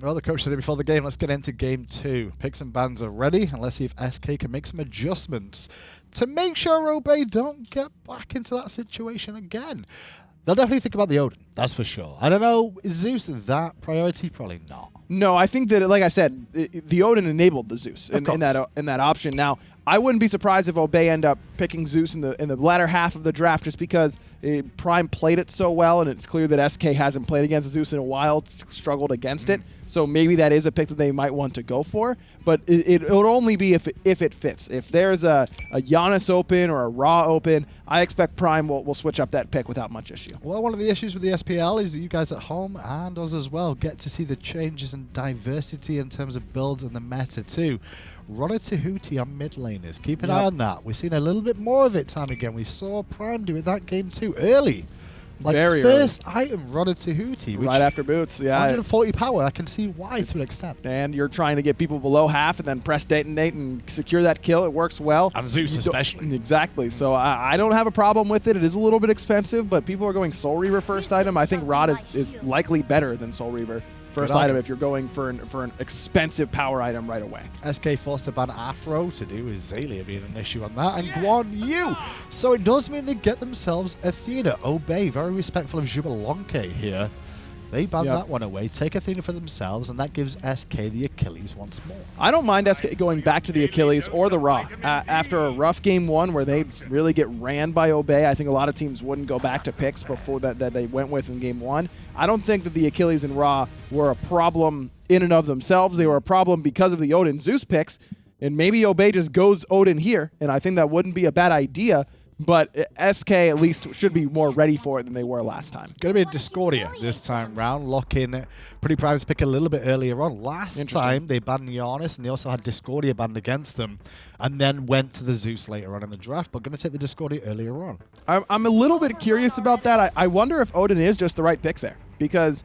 Well, the coach said it before the game. Let's get into game 2. Picks and bans are ready, and let's see if SK can make some adjustments to make sure Obey don't get back into that situation again. They'll definitely think about the Odin, that's for sure. I don't know, is Zeus that priority? Probably not. No, I think that, like I said, the Odin enabled the Zeus in that option. Now, I wouldn't be surprised if Obey end up picking Zeus in the latter half of the draft, just because Prime played it so well, and it's clear that SK hasn't played against Zeus in a while, struggled against it. So maybe that is a pick that they might want to go for, but it'll only be if it fits. If there's a Giannis open or a Ra open, I expect Prime will switch up that pick without much issue. Well, one of the issues with the SPL is that you guys at home and us as well get to see the changes and diversity in terms of builds and the meta too. Rodder Tahuti on mid laners. Keep an eye on that. We've seen a little bit more of it time again. We saw Prime do it that game too early. Like Very first early. item, Rodder Tahuti. Right after boots, yeah. 140 power. I can see why to an extent. And you're trying to get people below half and then press detonate and secure that kill. It works well. And Zeus especially. Exactly. So I don't have a problem with it. It is a little bit expensive, but people are going Soul Reaver first item. I think Rod is likely better than Soul Reaver first item if you're going for an expensive power item right away. SK forced to ban Afro to do with Xaliea being an issue on that, and Guan Yu. So it does mean they get themselves Athena. Obey, very respectful of Jubalonke here. They ban that one away, take Athena for themselves, and that gives SK the Achilles once more. I don't mind SK going back to the Achilles or the Ra. After a rough game 1 where they really get ran by Obey, I think a lot of teams wouldn't go back to picks before that they went with in game 1. I don't think that the Achilles and Ra were a problem in and of themselves. They were a problem because of the Odin Zeus picks, and maybe Obey just goes Odin here, and I think that wouldn't be a bad idea. But SK at least should be more ready for it than they were last time. Going to be a Discordia this time round. Lock in PrettyPrime's pick a little bit earlier on. Last time they banned Giannis, and they also had Discordia banned against them, and then went to the Zeus later on in the draft, but going to take the Discordia earlier on. I'm a little bit curious about that. I wonder if Odin is just the right pick there. Because,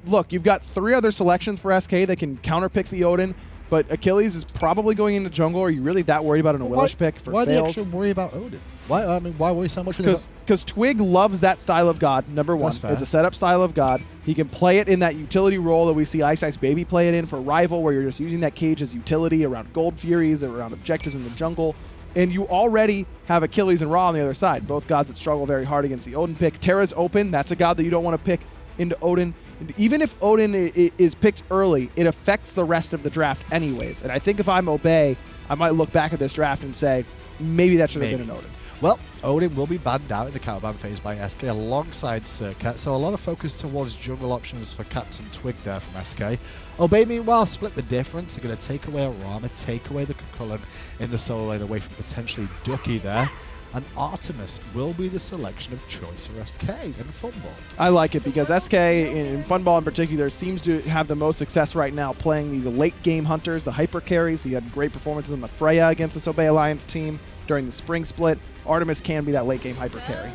look, you've got 3 other selections for SK that can counterpick the Odin, but Achilles is probably going into jungle. Are you really that worried about an Awilish pick for Why Faeles? the extra worry about Odin? Why worry so much? Because Twig loves that style of God, number 1. It's a setup style of God. He can play it in that utility role that we see Ice Ice Baby play it in for Rival, where you're just using that cage as utility around Gold Furies, around objectives in the jungle. And you already have Achilles and Ra on the other side, both gods that struggle very hard against the Odin pick. Terra's open. That's a god that you don't want to pick into Odin. Even if Odin is picked early, it affects the rest of the draft anyways. And I think if I'm Obey, I might look back at this draft and say, maybe that should have been an Odin. Well, Odin will be banned out in the counterban phase by SK alongside Circuit, so a lot of focus towards jungle options for CaptainTwig there from SK. Obey, meanwhile, split the difference. They're going to take away Arama, take away the Kukullan in the solo lane away from potentially Ducky there. And Artemis will be the selection of choice for SK in Funball. I like it because SK, in Funball in particular, seems to have the most success right now playing these late-game hunters, the hyper carries. He had great performances in the Freya against this Obey Alliance team during the spring split. Artemis can be that late-game hyper carry.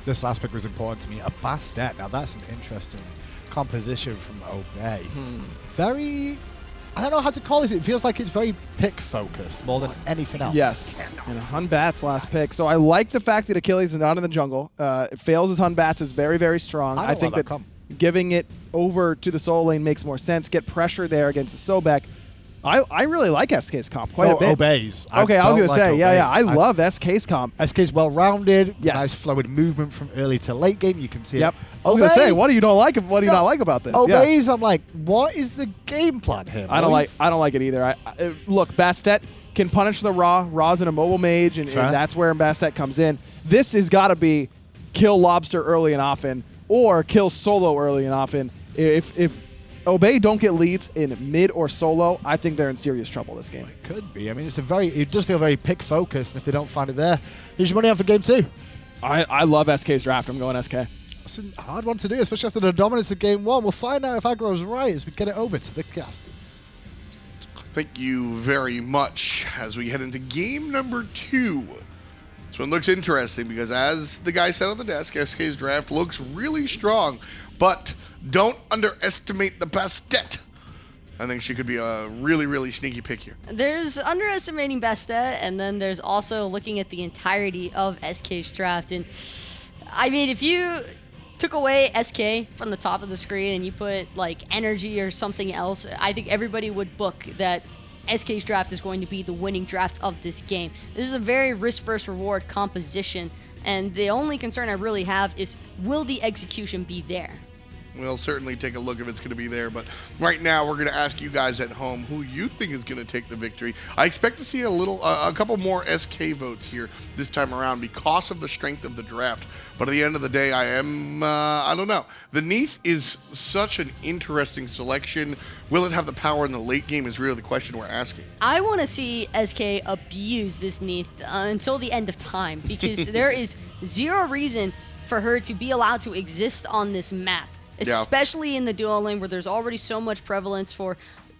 This last pick was important to me. A Bastet. Now, that's an interesting composition from Obey. Very... I don't know how to call this. It feels like it's very pick-focused more than anything else. Yes, and Hun Bat's last pick. So I like the fact that Achilles is not in the jungle. Faeles as Hun Bat's is very, very strong. I think that giving it over to the solo lane makes more sense. Get pressure there against the Sobek. I really like SK's comp quite a bit. Obeys. Okay, I was going to say, yeah. I love SK's comp. SK's well-rounded. Yes. Nice fluid movement from early to late game. You can see it. I was going to say, what do you not like? What do you not like about this? Obeys, I'm like, what is the game plan here? I don't like it either. Look, Bastet can punish the Ra. Ra's an immobile mage, and that's where Bastet comes in. This has got to be kill Lawbster early and often, or kill Solo early and often. If Obey don't get leads in mid or solo, I think they're in serious trouble this game. It could be. I mean, it does feel very pick focused, and if they don't find it there, here's your money out for game 2. I love SK's draft. I'm going SK. It's a hard one to do, especially after the dominance of game 1. We'll find out if Aggro's right as we get it over to the casters. Thank you very much as we head into game number 2. This one looks interesting because, as the guy said on the desk, SK's draft looks really strong, but don't underestimate the Bastet. I think she could be a really, really sneaky pick here. There's underestimating Bastet, and then there's also looking at the entirety of SK's draft. And I mean, if you took away SK from the top of the screen and you put like energy or something else, I think everybody would book that SK's draft is going to be the winning draft of this game. This is a very risk versus reward composition, and the only concern I really have is, will the execution be there? We'll certainly take a look if it's going to be there, but right now we're going to ask you guys at home who you think is going to take the victory. I expect to see a couple more SK votes here this time around because of the strength of the draft. But at the end of the day, I don't know. The Neath is such an interesting selection. Will it have the power in the late game is really the question we're asking. I want to see SK abuse this Neath until the end of time, because there is zero reason for her to be allowed to exist on this map. Especially in the duo lane where there's already so much prevalence for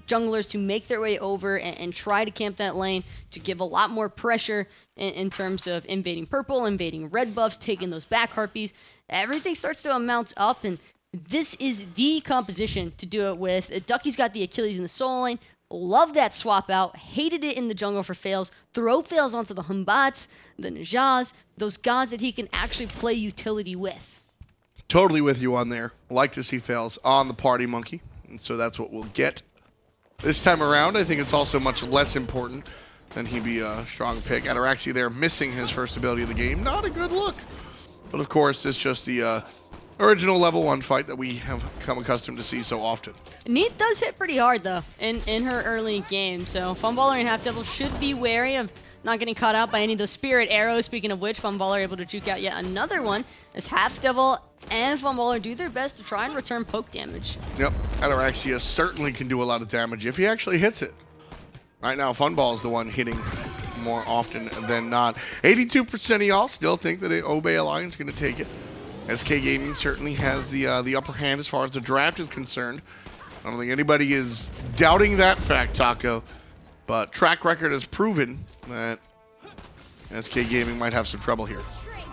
junglers to make their way over and try to camp that lane to give a lot more pressure in terms of invading purple, invading red buffs, taking those back harpies. Everything starts to amount up, and this is the composition to do it with. Ducky's got the Achilles in the soul lane. Love that swap out. Hated it in the jungle for Faeles. Throw Faeles onto the Humbats, the Najahs, those gods that he can actually play utility with. Totally with you on there. Like to see Faeles on the party monkey, and so that's what we'll get. This time around, I think it's also much less important than he be a strong pick. Ataraxia there missing his first ability of the game. Not a good look. But of course, it's just the original level 1 fight that we have come accustomed to see so often. Neath does hit pretty hard, though, in her early game, so Funballer and HalfDevil should be wary of not getting caught out by any of those spirit arrows. Speaking of which, Funballer able to juke out yet another one as HalfDevil and Funballer do their best to try and return poke damage. Yep, Ataraxia certainly can do a lot of damage if he actually hits it. Right now, Funball is the one hitting more often than not. 82% of y'all still think that Obey Alliance is going to take it. SK Gaming certainly has the upper hand as far as the draft is concerned. I don't think anybody is doubting that fact, Taco. But track record has proven that SK Gaming might have some trouble here.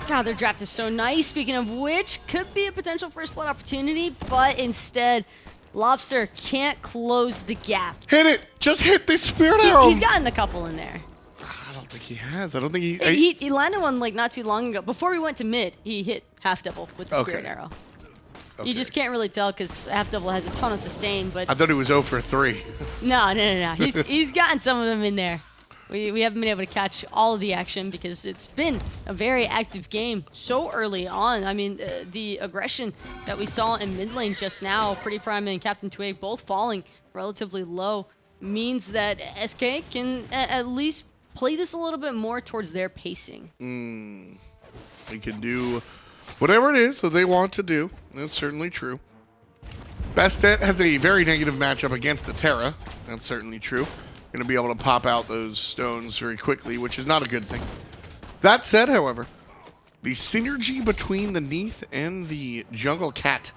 God, their draft is so nice. Speaking of which, could be a potential first blood opportunity, but instead, Lawbster can't close the gap. Hit it! Just hit the spirit arrow! He's gotten a couple in there. I don't think he has. I don't think He landed one like not too long ago. Before we went to mid, he hit HalfDevil with the spirit arrow. Okay. You just can't really tell because HalfDevil has a ton of sustain, but... I thought he was 0 for 3. No. He's gotten some of them in there. We haven't been able to catch all of the action because it's been a very active game so early on. I mean, the aggression that we saw in mid lane just now, PrettyPriMe and CaptainTwig both falling relatively low, means that SK can at least play this a little bit more towards their pacing. They can do whatever it is that they want to do. That's certainly true. Bastet has a very negative matchup against the Terra. That's certainly true. Going to be able to pop out those stones very quickly, which is not a good thing. That said, however, the synergy between the Neath and the Jungle Cat,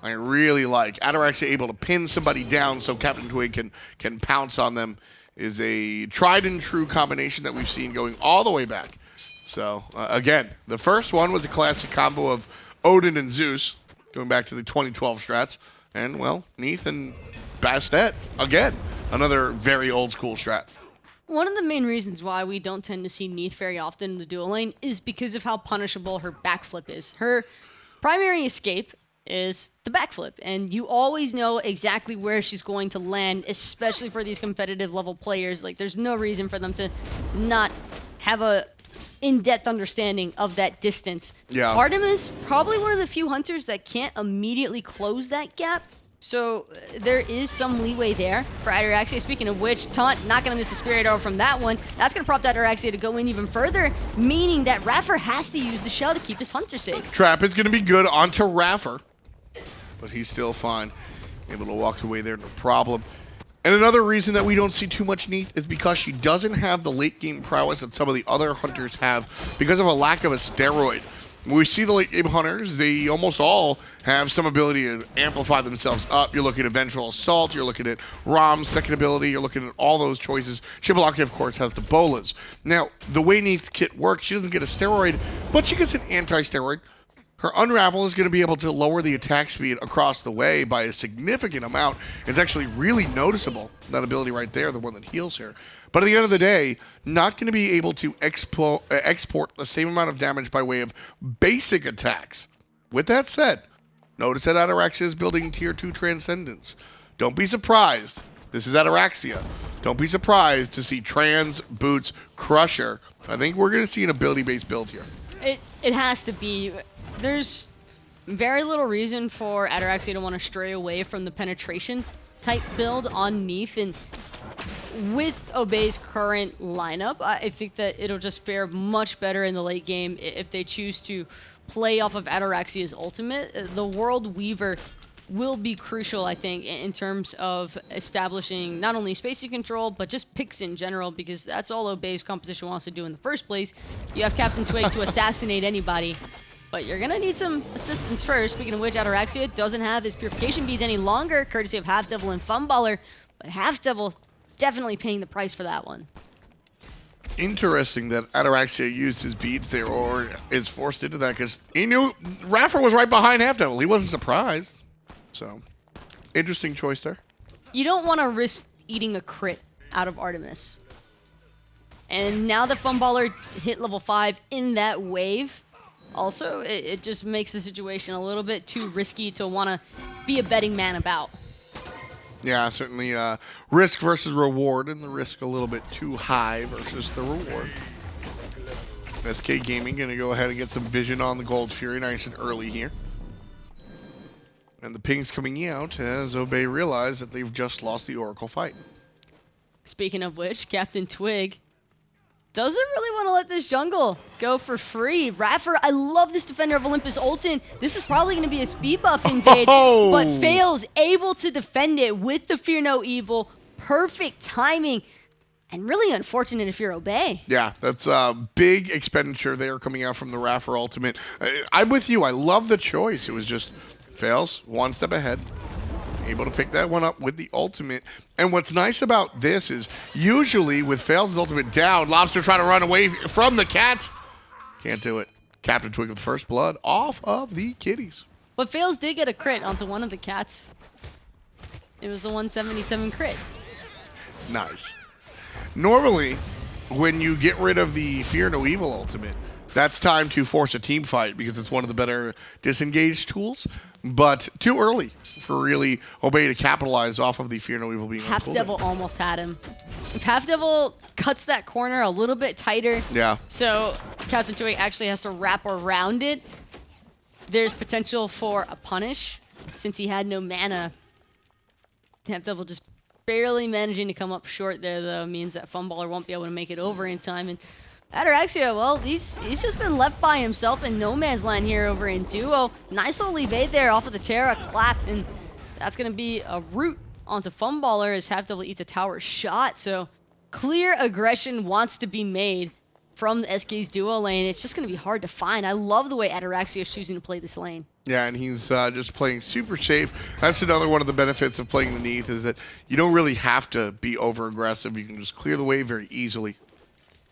I really like. Ataraxia able to pin somebody down so CaptainTwig can pounce on them is a tried and true combination that we've seen going all the way back. So, again, the first one was a classic combo of Odin and Zeus, going back to the 2012 strats. And, well, Neath and Bastet, again, another very old school strat. One of the main reasons why we don't tend to see Neath very often in the duo lane is because of how punishable her backflip is. Her primary escape is the backflip, and you always know exactly where she's going to land, especially for these competitive level players. Like, there's no reason for them to not have a in-depth understanding of that distance. Yeah. Artemis, probably one of the few hunters that can't immediately close that gap. So there is some leeway there for Ataraxia. Speaking of which, Taunt not going to miss the spirit arrow from that one. That's going to prompt Ataraxia to go in even further, meaning that iRaffer has to use the shell to keep his hunter safe. Trap is going to be good onto iRaffer, but he's still fine. Able to walk away there, no problem. And another reason that we don't see too much Neath is because she doesn't have the late game prowess that some of the other hunters have because of a lack of a steroid. When we see the late game hunters, they almost all have some ability to amplify themselves up. You're looking at Vengeful Assault, you're looking at Rom's second ability, you're looking at all those choices. Shibalaki, of course, has the bolas. Now, the way Neath's kit works, she doesn't get a steroid, but she gets an anti-steroid. Her Unravel is going to be able to lower the attack speed across the way by a significant amount. It's actually really noticeable, that ability right there, the one that heals her. But at the end of the day, not going to be able to export the same amount of damage by way of basic attacks. With that said, Notice that Ataraxia is building tier 2 Transcendence. Don't be surprised. This is Ataraxia. Don't be surprised to see Trans, Boots, Crusher. I think we're going to see an ability-based build here. It has to be. There's very little reason for Ataraxia to want to stray away from the penetration type build on Neath, and with Obey's current lineup, I think that it'll just fare much better in the late game if they choose to play off of Ataraxia's ultimate. The World Weaver will be crucial, I think, in terms of establishing not only spacing control, but just picks in general, because that's all Obey's composition wants to do in the first place. You have CaptainTwig to assassinate anybody, but you're going to need some assistance first. Speaking of which, Ataraxia doesn't have his purification beads any longer, courtesy of HalfDevil and Funballer, but HalfDevil definitely paying the price for that one. Interesting that Ataraxia used his beads there, or is forced into that, because he knew iRaffer was right behind HalfDevil. He wasn't surprised. So, interesting choice there. You don't want to risk eating a crit out of Artemis. And now that Funballer hit level 5 in that wave, also, it just makes the situation a little bit too risky to want to be a betting man about. Yeah, certainly risk versus reward, and the risk a little bit too high versus the reward. SK Gaming going to go ahead and get some vision on the Gold Fury nice and early here. And the ping's coming out as Obey realize that they've just lost the Oracle fight. Speaking of which, CaptainTwig doesn't really want to let this jungle go for free. iRaffer, I love this Defender of Olympus ult in. This is probably going to be a speed buff invade, but Faeles able to defend it with the Fear No Evil. Perfect timing. And really unfortunate if you're Obey. Yeah, that's a big expenditure there coming out from the iRaffer ultimate. I'm with you. I love the choice. It was just Faeles one step ahead, able to pick that one up with the ultimate. And what's nice about this is usually with Faeles' ultimate down, Lawbster trying to run away from the cats. Can't do it. CaptainTwig with first blood off of the kitties. But Faeles did get a crit onto one of the cats. It was the 177 crit. Nice. Normally, when you get rid of the Fear No Evil ultimate, that's time to force a team fight because it's one of the better disengaged tools. But too early for really Obey to capitalize off of the Fear No Evil being on HalfDevil almost had him. If HalfDevil cuts that corner a little bit tighter, yeah. So CaptainTwig actually has to wrap around it, there's potential for a punish. Since he had no mana, HalfDevil just barely managing to come up short there, though, means that Funballer won't be able to make it over in time. And Ataraxia, well, he's just been left by himself in no man's land here over in duo. Nice little evade there off of the Terra clap, and that's going to be a root onto Funballer as HalfDevil eats a tower shot. So clear aggression wants to be made from the SK's duo lane. It's just going to be hard to find. I love the way Ataraxia is choosing to play this lane. Yeah, and he's just playing super safe. That's another one of the benefits of playing the Neath, is that you don't really have to be over-aggressive. You can just clear the way very easily.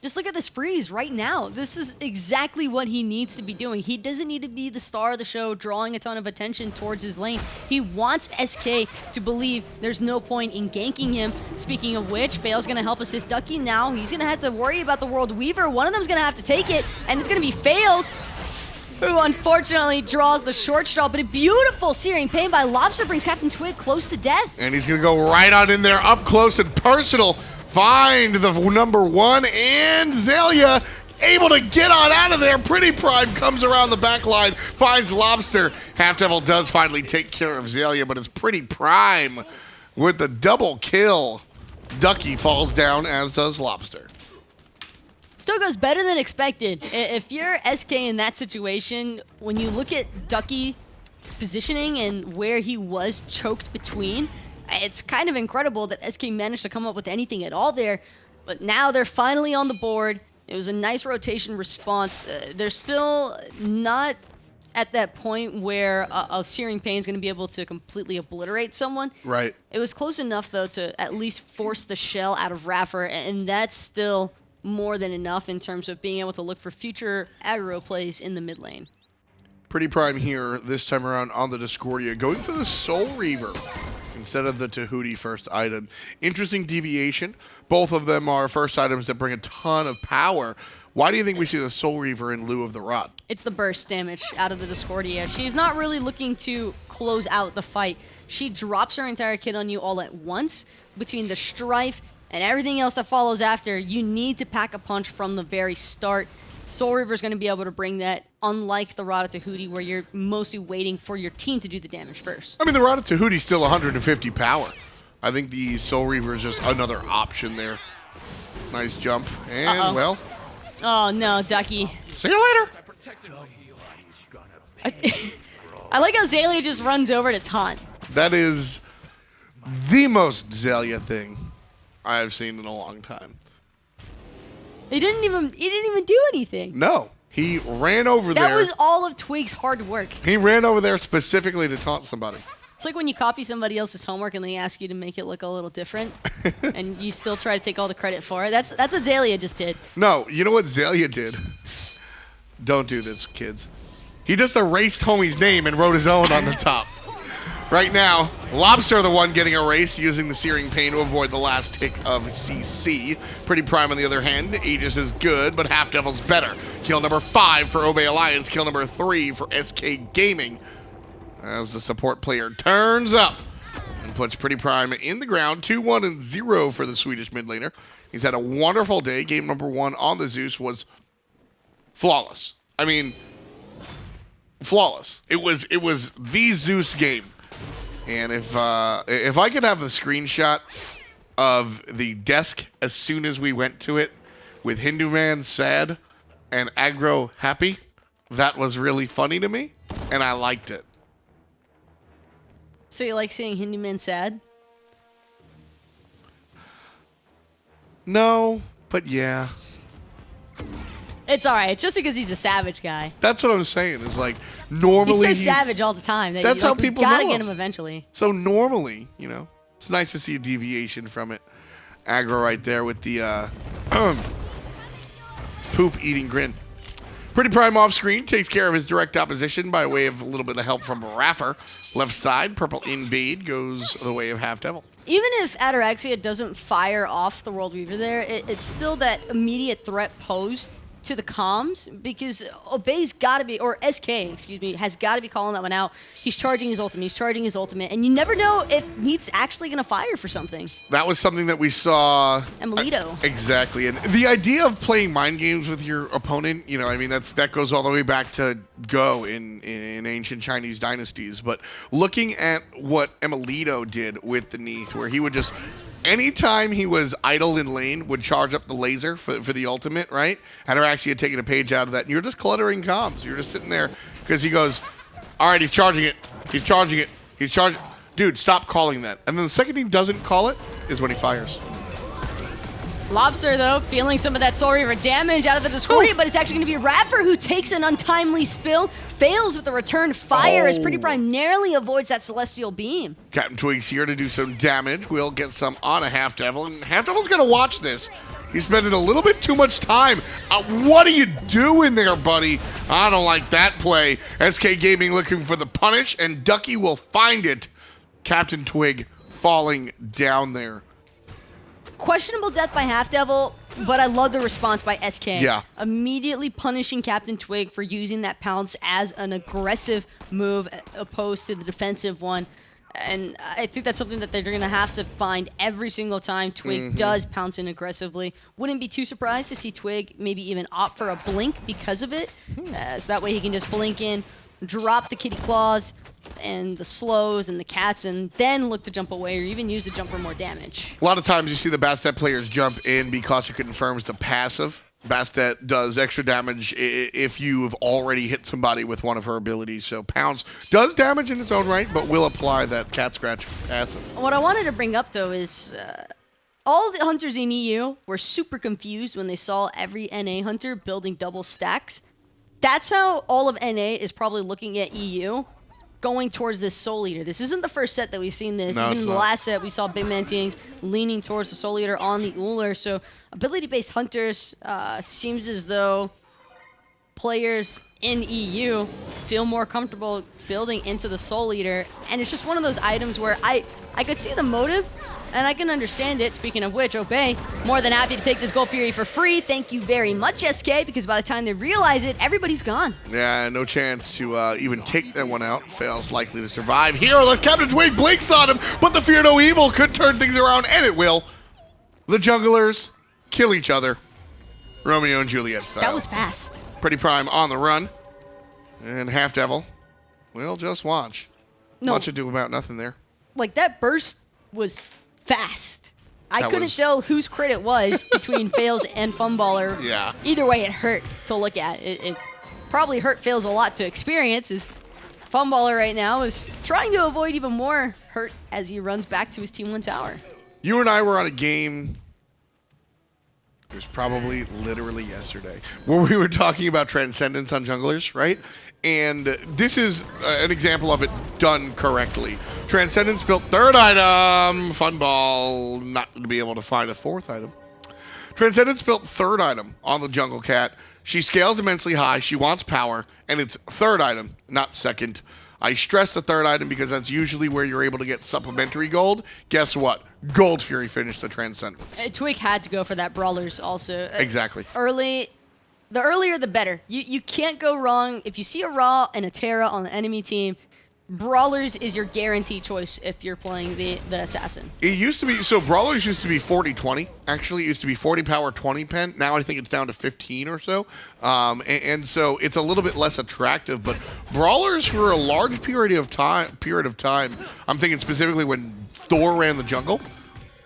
Just look at this freeze right now. This is exactly what he needs to be doing. He doesn't need to be the star of the show, drawing a ton of attention towards his lane. He wants SK to believe there's no point in ganking him. Speaking of which, Faeles going to help assist Ducky now. He's going to have to worry about the World Weaver. One of them's going to have to take it, and it's going to be Faeles, who unfortunately draws the short straw. But a beautiful Searing Pain by Lawbster brings CaptainTwig close to death. And he's going to go right on in there, up close and personal. Find the number 1, and Xaliea able to get on out of there. PrettyPriMe comes around the back line, finds Lawbster. HalfDevil does finally take care of Xaliea, but it's PrettyPriMe with the double kill. Ducky falls down, as does Lawbster. Still goes better than expected. If you're SK in that situation, when you look at Ducky's positioning and where he was choked between, it's kind of incredible that SK managed to come up with anything at all there. But now they're finally on the board. It was a nice rotation response. They're still not at that point where a Searing Pain is going to be able to completely obliterate someone. Right. It was close enough, though, to at least force the shell out of iRaffer, and that's still more than enough in terms of being able to look for future aggro plays in the mid lane. PrettyPriMe here this time around on the Discordia, going for the Soul Reaver. instead of the Tahuti first item. Interesting deviation. Both of them are first items that bring a ton of power. Why do you think we see the Soul Reaver in lieu of the Rod? It's the burst damage out of the Discordia. She's not really looking to close out the fight. She drops her entire kit on you all at once. Between the Strife and everything else that follows after, you need to pack a punch from the very start. Soul Reaver is going to be able to bring that, unlike the Rod of Tahuti, where you're mostly waiting for your team to do the damage first. I mean, the Rod of Tahuti is still 150 power. I think the Soul Reaver is just another option there. Nice jump. And, well... Oh, no, Ducky. See you later. I like how Xaliea just runs over to taunt. That is the most Xaliea thing I've seen in a long time. He didn't even do anything. No. He ran over there. That was all of Twig's hard work. He ran over there specifically to taunt somebody. It's like when you copy somebody else's homework and they ask you to make it look a little different, and you still try to take all the credit for it. That's what Xaliea just did. No, you know what Xaliea did? Don't do this, kids. He just erased homie's name and wrote his own on the top. Right now, Lawbster the one getting erased using the Searing Pain to avoid the last tick of CC. PrettyPriMe on the other hand, Aegis is good, but HalfDevil's better. Kill number 5 for Obey Alliance, kill number 3 for SK Gaming. As the support player turns up and puts PrettyPriMe in the ground. 2-1-0 for the Swedish mid laner. He's had a wonderful day. Game number 1 on the Zeus was flawless. I mean, flawless. It was the Zeus game. And if I could have a screenshot of the desk as soon as we went to it with Hindu Man sad and aggro happy, that was really funny to me, and I liked it. So you like seeing Hindu Man sad? No, but yeah. It's alright, just because he's a savage guy. That's what I'm saying, is like, normally he's so savage all the time. That that's how people gotta know get him eventually. So normally, you know, it's nice to see a deviation from it. Aggro right there with the poop-eating grin. PrettyPriMe off screen takes care of his direct opposition by way of a little bit of help from iRaffer. Left side, purple invade goes the way of HalfDevil. Even if Ataraxia doesn't fire off the World Weaver there, it's still that immediate threat posed to the comms, because Obey's got to be, or SK, excuse me, has got to be calling that one out. He's charging his ultimate, and you never know if Neat's actually going to fire for something. That was something that we saw. Emilito. Exactly. And the idea of playing mind games with your opponent, you know, I mean, that goes all the way back to Go in ancient Chinese dynasties. But looking at what Emilito did with the Neath, where he would just... anytime he was idle in lane, would charge up the laser for the ultimate, right? Ataraxia had taken a page out of that, and you're just cluttering comms. You're just sitting there because he goes, all right, he's charging it. He's charging it. He's charging. Dude, stop calling that. And then the second he doesn't call it is when he fires. Lawbster, though, feeling some of that Soul Reaver damage out of the Discordia, but it's actually going to be iRaffer who takes an untimely spill, fails with the return fire as PrettyPriMe narrowly avoids that Celestial Beam. CaptainTwig's here to do some damage. We'll get some on a HalfDevil, and HalfDevil's going to watch this. He's spending a little bit too much time. What are you doing there, buddy? I don't like that play. SK Gaming looking for the punish, and Ducky will find it. CaptainTwig falling down there. Questionable death by HalfDevil, but I love the response by SK. Yeah. Immediately punishing CaptainTwig for using that pounce as an aggressive move opposed to the defensive one. And I think that's something that they're going to have to find every single time Twig does pounce in aggressively. Wouldn't be too surprised to see Twig maybe even opt for a blink because of it. So that way he can just blink in, drop the kitty claws and the slows and the cats, and then look to jump away or even use the jump for more damage. A lot of times you see the Bastet players jump in because it confirms the passive. Bastet does extra damage if you have already hit somebody with one of her abilities. So Pounce does damage in its own right, but will apply that cat scratch passive. What I wanted to bring up, though, is all the hunters in EU were super confused when they saw every NA hunter building double stacks. That's how all of NA is probably looking at EU, going towards this Soul Eater. This isn't the first set that we've seen this. No, even in the not. last set, we saw Big Man Tings leaning towards the Soul Eater on the Uller. So ability-based hunters seems as though players in EU feel more comfortable building into the Soul Eater, and it's just one of those items where I could see the motive, and I can understand it. Speaking of which, Obey, more than happy to take this Gold Fury for free. Thank you very much, SK, because by the time they realize it, everybody's gone. Yeah, no chance to even take that one out. Faeles likely to survive. Heroless CaptainTwig blinks on him, but the Fear No Evil could turn things around, and it will. The junglers kill each other. Romeo and Juliet style. That was fast. PrettyPriMe on the run. And HalfDevil will just watch. No. Much ado about nothing there. Like, that burst was fast. I couldn't tell whose crit it was between Faeles and Funballer. Yeah. Either way, it hurt to look at. It probably hurt Faeles a lot to experience, as Funballer right now is trying to avoid even more hurt as he runs back to his Team 1 tower. You and I were on a game, it was probably literally yesterday, where we were talking about Transcendence on junglers, right? And this is an example of it done correctly. Transcendence built 3rd item, Funball not to be able to find a 4th item. Transcendence built 3rd item on the Jungle Cat. She scales immensely high, she wants power, and it's 3rd item, not 2nd. I stress the 3rd item because that's usually where you're able to get supplementary gold. Guess what? Gold Fury finished the Transcendence. Twig had to go for that Brawlers also. Exactly. The earlier the better. You can't go wrong. If you see a Raw and a Terra on the enemy team, Brawlers is your guaranteed choice if you're playing the Assassin. It used to be, so Brawlers used to be 40-20. Actually, it used to be 40 power, 20 pen. Now I think it's down to 15 or so. And so it's a little bit less attractive, but Brawlers for a large period of time, I'm thinking specifically when Thor ran the jungle,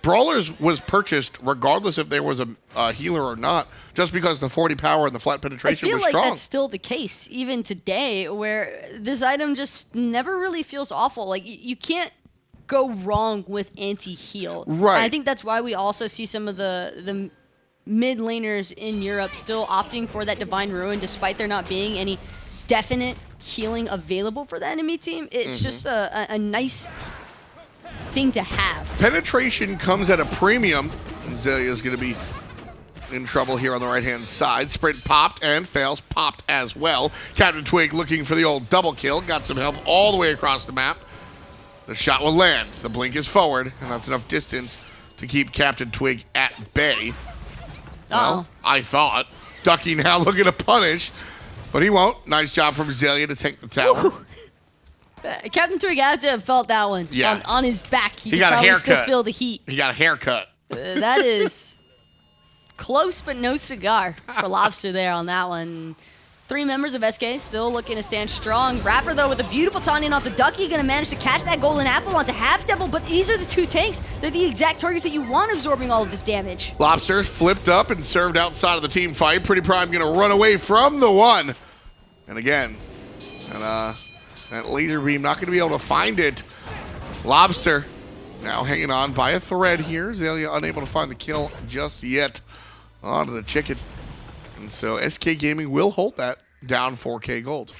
Brawlers was purchased regardless if there was a healer or not, just because the 40 power and the flat penetration was strong. I feel like that's still the case even today, where this item just never really feels awful. Like, you can't go wrong with anti-heal. Right. And I think that's why we also see some of the mid laners in Europe still opting for that Divine Ruin, despite there not being any definite healing available for the enemy team. It's just a nice thing to have. Penetration comes at a premium. Xaliea is going to be in trouble here on the right-hand side. Sprint popped, and Faeles popped as well. CaptainTwig looking for the old double kill. Got some help all the way across the map. The shot will land. The blink is forward, and that's enough distance to keep CaptainTwig at bay. Well, I thought. Ducky now looking to punish, but he won't. Nice job from Xaliea to take the tower. CaptainTwig had to have felt that one on his back. He got a haircut. Still feel the heat. He got a haircut. That is close, but no cigar for Lawbster there on that one. 3 members of SK still looking to stand strong. iRaffer, though, with a beautiful taunting off the Ducky, going to manage to catch that golden apple onto HalfDevil, but these are the 2 tanks. They're the exact targets that you want absorbing all of this damage. Lawbster flipped up and served outside of the team fight. PrettyPriMe going to run away from the 1. And again, that laser beam not going to be able to find it. Lawbster now hanging on by a thread here. Xaliea unable to find the kill just yet onto the chicken. And so SK Gaming will hold that down 4K gold.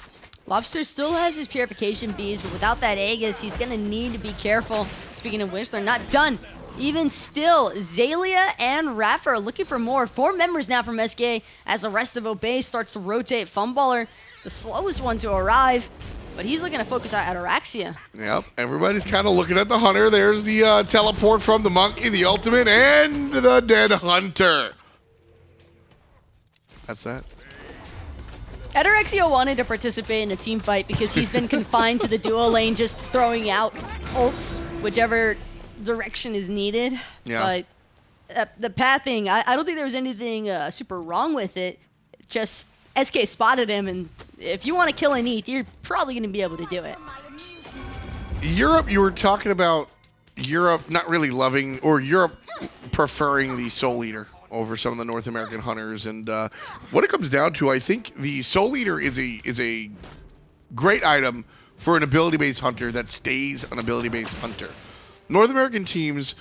Lawbster still has his purification bees, but without that Aegis, he's going to need to be careful. Speaking of which, they're not done. Even still, Xaliea and iRaffer are looking for more. 4 members now from SK as the rest of Obey starts to rotate. Funballer, the slowest one to arrive, but he's looking to focus out Ataraxia. Yep, everybody's kind of looking at the Hunter. There's the teleport from the Monkey, the ultimate, and the dead Hunter. That's that. Ataraxia wanted to participate in a team fight because he's been confined to the duo lane, just throwing out ults, whichever direction is needed. Yeah. But the pathing, I don't think there was anything super wrong with it. Just SK spotted him, and if you want to kill an ETH, you're probably going to be able to do it. Europe, you were talking about Europe not really loving, or Europe preferring the Soul Eater over some of the North American hunters. And what it comes down to, I think the Soul Eater is a great item for an ability-based hunter that stays an ability-based hunter. North American teams,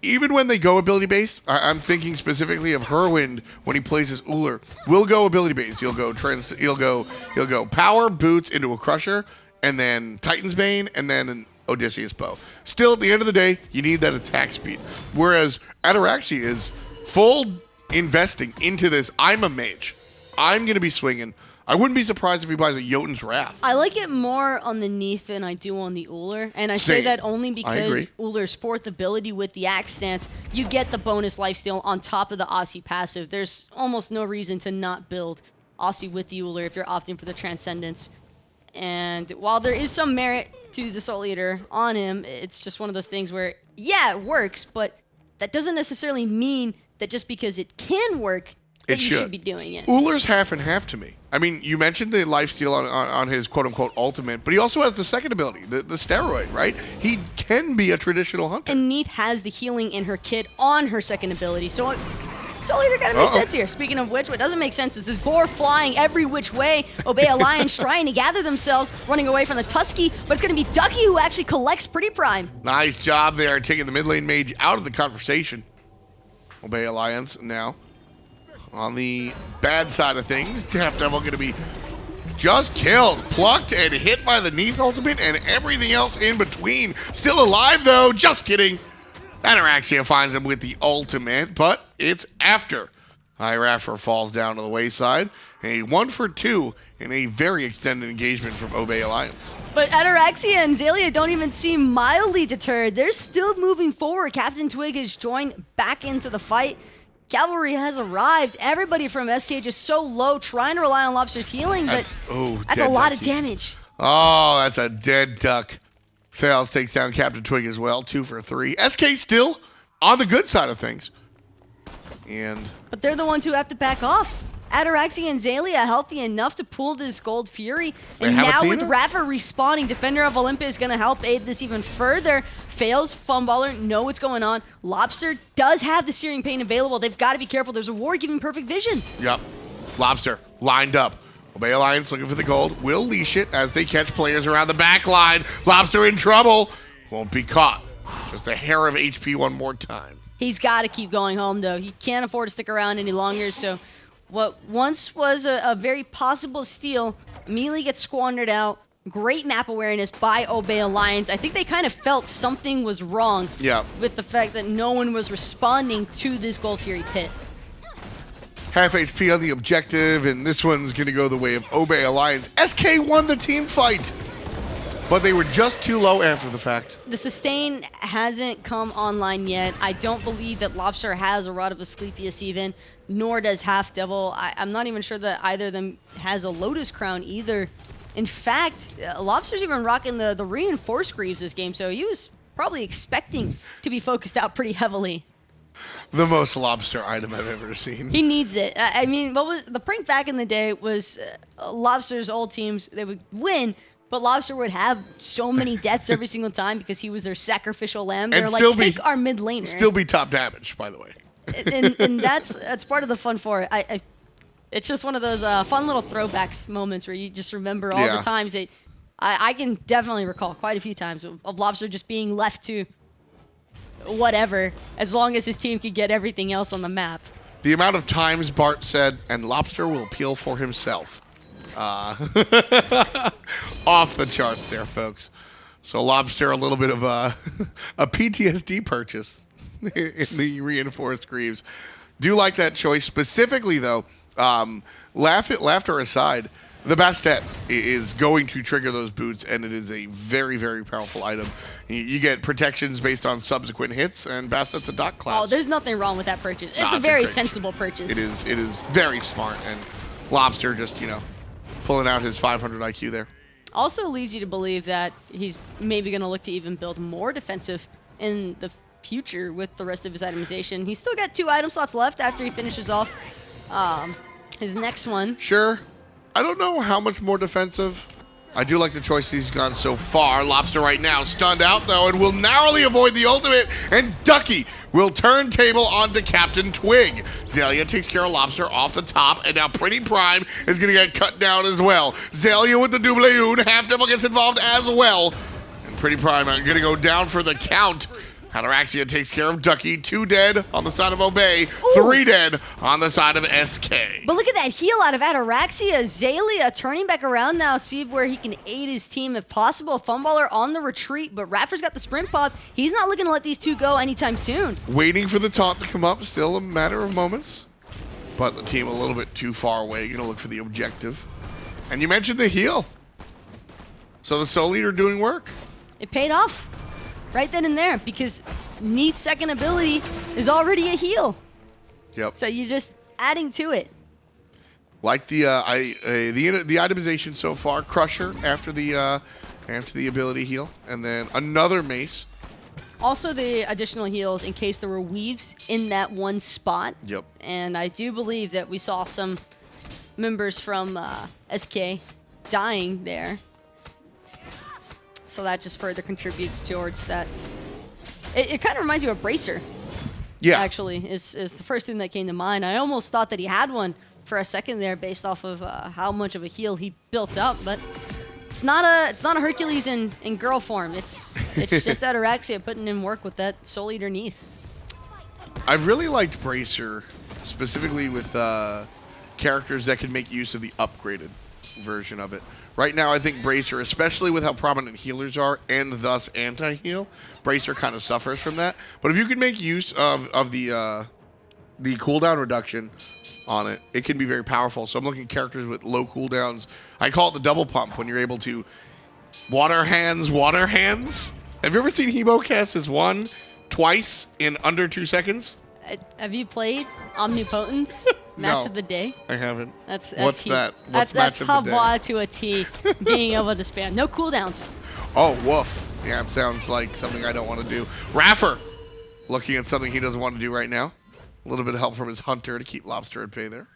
even when they go ability-based, I'm thinking specifically of Herwind when he plays his Uller, will go ability-based. He'll go power, boots into a Crusher, and then Titan's Bane, and then an Odysseus Bow. Still, at the end of the day, you need that attack speed. Whereas Ataraxia is full investing into this. I'm a mage. I'm going to be swinging. I wouldn't be surprised if he buys a Jotun's Wrath. I like it more on the Neath than I do on the Uller. And I say that only because Uller's 4th ability with the Axe Stance, you get the bonus lifesteal on top of the Aussie passive. There's almost no reason to not build Aussie with the Uller if you're opting for the Transcendence. And while there is some merit to the Soul Eater on him, it's just one of those things where, yeah, it works, but that doesn't necessarily mean that just because it can work, that you should be doing it. Uller's half and half to me. I mean, you mentioned the lifesteal on his quote-unquote ultimate, but he also has the second ability, the steroid, right? He can be a traditional hunter. And Neath has the healing in her kit on her second ability, so Soul Eater kind of makes sense here. Speaking of which, what doesn't make sense is this boar flying every which way. Obey Alliance trying to gather themselves, running away from the Tusky, but it's going to be Ducky who actually collects PrettyPriMe. Nice job there, taking the mid lane mage out of the conversation. Obey Alliance now on the bad side of things. HalfDevil going to be just killed, plucked, and hit by the Neath ultimate and everything else in between. Still alive, though. Just kidding. Ataraxia finds him with the ultimate, but it's after. iRaffer falls down to the wayside. A 1 for 2 in a very extended engagement from Obey Alliance. But Ataraxia and Xaliea don't even seem mildly deterred. They're still moving forward. CaptainTwig has joined back into the fight. Cavalry has arrived. Everybody from SK just so low, trying to rely on Lawbster's healing, but that's a lot of damage. Oh, that's a dead duck. Faeles takes down CaptainTwig as well, 2 for 3. SK still on the good side of things. But they're the ones who have to back off. Ataraxia and Xaliea healthy enough to pull this Gold Fury. And now with iRaffer respawning, Defender of Olympia is going to help aid this even further. Faeles, Funballer know what's going on. Lawbster does have the Searing Pain available. They've got to be careful. There's a ward giving perfect vision. Yep. Lawbster lined up. Obey Alliance looking for the gold. Will leash it as they catch players around the back line. Lawbster in trouble. Won't be caught. Just a hair of HP one more time. He's got to keep going home, though. He can't afford to stick around any longer, so what once was a very possible steal immediately gets squandered out. Great map awareness by Obey Alliance. I think they kind of felt something was wrong with the fact that no one was responding to this Gold Fury pit. Half HP on the objective, and this one's going to go the way of Obey Alliance. SK won the team fight, but they were just too low after the fact. The sustain hasn't come online yet. I don't believe that Lawbster has a Rod of Asclepius even, nor does HalfDevil. I'm not even sure that either of them has a Lotus Crown either. In fact, Lawbster's even rocking the reinforced greaves this game, so he was probably expecting to be focused out pretty heavily. The most Lawbster item I've ever seen. He needs it. I mean, what was the prank back in the day was Lawbster's old teams, they would win, but Lawbster would have so many deaths every single time because he was their sacrificial lamb. They're like, take our mid laner. Still be top damage, by the way. and that's part of the fun for it. It's just one of those fun little throwbacks moments where you just remember all the times that I can definitely recall quite a few times of Lawbster just being left to whatever, as long as his team could get everything else on the map. The amount of times Bart said, and Lawbster will appeal for himself. Off the charts there, folks. So Lawbster, a little bit of a PTSD purchase in the reinforced greaves. Do like that choice. Specifically, though, laughter aside, the Bastet is going to trigger those boots, and it is a very, very powerful item. You get protections based on subsequent hits, and Bastet's a dock class. Oh, there's nothing wrong with that purchase. It's a very sensible purchase. It is very smart, and Lawbster just, pulling out his 500 IQ there. Also leads you to believe that he's maybe going to look to even build more defensive in the future with the rest of his itemization. He's still got 2 item slots left after he finishes off his next one. Sure. I don't know how much more defensive. I do like the choice he's gone so far. Lawbster right now stunned out, though, and will narrowly avoid the ultimate, and Ducky will turn table onto CaptainTwig. Xaliea takes care of Lawbster off the top, and now PrettyPriMe is going to get cut down as well. Xaliea with the doubleune. HalfDevil gets involved as well. And PrettyPriMe are going to go down for the count. Ataraxia takes care of Ducky. 2 dead on the side of Obey. 3 dead on the side of SK. But look at that heal out of Ataraxia. Xaliea turning back around now, see where he can aid his team if possible. Funballer on the retreat, but Raffer's got the sprint pop. He's not looking to let these 2 go anytime soon. Waiting for the taunt to come up. Still a matter of moments. But the team a little bit too far away. Going to look for the objective. And you mentioned the heal. So the Soul Eater doing work. It paid off right then and there because Neith's second ability is already a heal. Yep. So you're just adding to it. Like the itemization so far, Crusher after the ability heal, and then another mace. Also the additional heals in case there were weaves in that one spot. Yep. And I do believe that we saw some members from SK dying there. So that just further contributes towards that. It kind of reminds you of Bracer. Yeah. Actually, is the first thing that came to mind. I almost thought that he had one for a second there based off of how much of a heal he built up, but it's not a Hercules in girl form. It's just Ataraxia putting in work with that Soul Eater Neith. I really liked Bracer, specifically with characters that can make use of the upgraded version of it. Right now, I think Bracer, especially with how prominent healers are and thus anti-heal, Bracer kind of suffers from that. But if you can make use of the cooldown reduction on it, it can be very powerful. So I'm looking at characters with low cooldowns. I call it the double pump when you're able to water hands. Have you ever seen Hebo cast as one twice in under 2 seconds? Have you played Omnipotence? Match of the day? I haven't. That's What's key. that? That's HalfDevil to a T, being able to spam. No cooldowns. Oh, woof. Yeah, it sounds like something I don't want to do. iRaffer, looking at something he doesn't want to do right now. A little bit of help from his hunter to keep Lawbster at bay there.